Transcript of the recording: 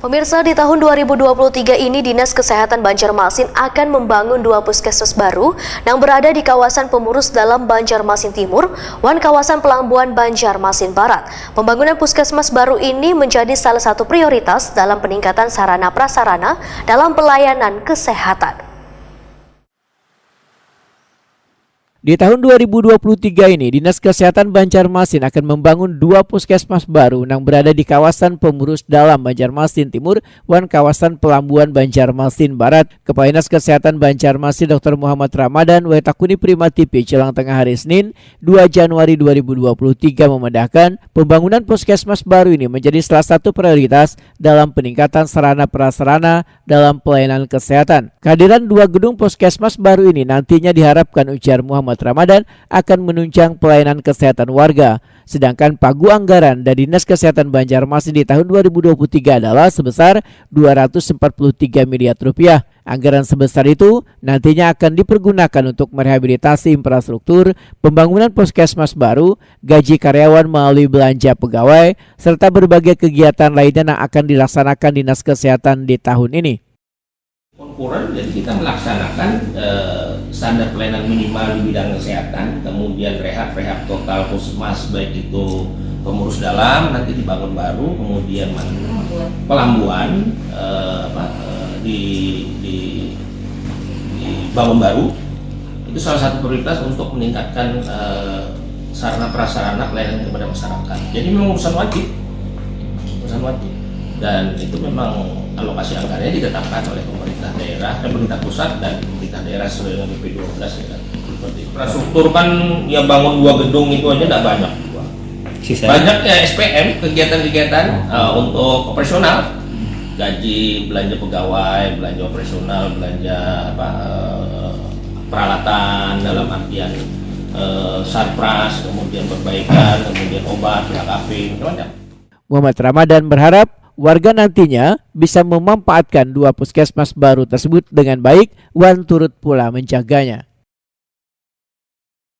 Pemirsa, di tahun 2023 ini Dinas Kesehatan Banjarmasin akan membangun 2 puskesmas baru yang berada di kawasan Pemurus Dalam Banjarmasin Timur dan kawasan Pelambuan Banjarmasin Barat. Pembangunan puskesmas baru ini menjadi salah satu prioritas dalam peningkatan sarana prasarana dalam pelayanan kesehatan. Di tahun 2023 ini, Dinas Kesehatan Banjarmasin akan membangun 2 puskesmas baru yang berada di kawasan Pemurus Dalam Banjarmasin Timur dan kawasan Pelambuan Banjarmasin Barat. Kepala Dinas Kesehatan Banjarmasin Dr. Muhammad Ramadan Wetakuni Prima TV jelang tengah hari Senin 2 Januari 2023 memandangkan pembangunan puskesmas baru ini menjadi salah satu prioritas dalam peningkatan sarana prasarana dalam pelayanan kesehatan. Kehadiran 2 gedung puskesmas baru ini nantinya diharapkan, ujar Muhammad Ramadan, akan menunjang pelayanan kesehatan warga. Sedangkan pagu anggaran dari Dinas Kesehatan Banjarmasin di tahun 2023 adalah sebesar 243 miliar rupiah. Anggaran sebesar itu nantinya akan dipergunakan untuk merehabilitasi infrastruktur, pembangunan puskesmas baru, gaji karyawan melalui belanja pegawai, serta berbagai kegiatan lainnya yang akan dilaksanakan Dinas Kesehatan di tahun ini. Konkuren, jadi kita melaksanakan standar pelayanan minimal di bidang kesehatan, kemudian rehab total puskesmas baik itu Pemurus Dalam nanti dibangun baru, kemudian Pelambuan dibangun baru. Itu salah satu prioritas untuk meningkatkan sarana prasarana pelayanan kepada masyarakat. Jadi memang urusan wajib, dan itu memang alokasi anggarannya ditetapkan oleh pemerintah daerah, pemerintah pusat dan pemerintah daerah sesuai dengan PP 12 ya kan. Seperti infrastruktur kan ya, bangun 2 gedung itu aja tidak banyak. Banyak ya SPM, kegiatan-kegiatan untuk operasional, gaji, belanja pegawai, belanja operasional, belanja peralatan dalam artian sarpras, kemudian perbaikan, kemudian obat, PKP, macam-macam. Muhammad Ramadan berharap warga nantinya bisa memanfaatkan 2 puskesmas baru tersebut dengan baik dan turut pula menjaganya.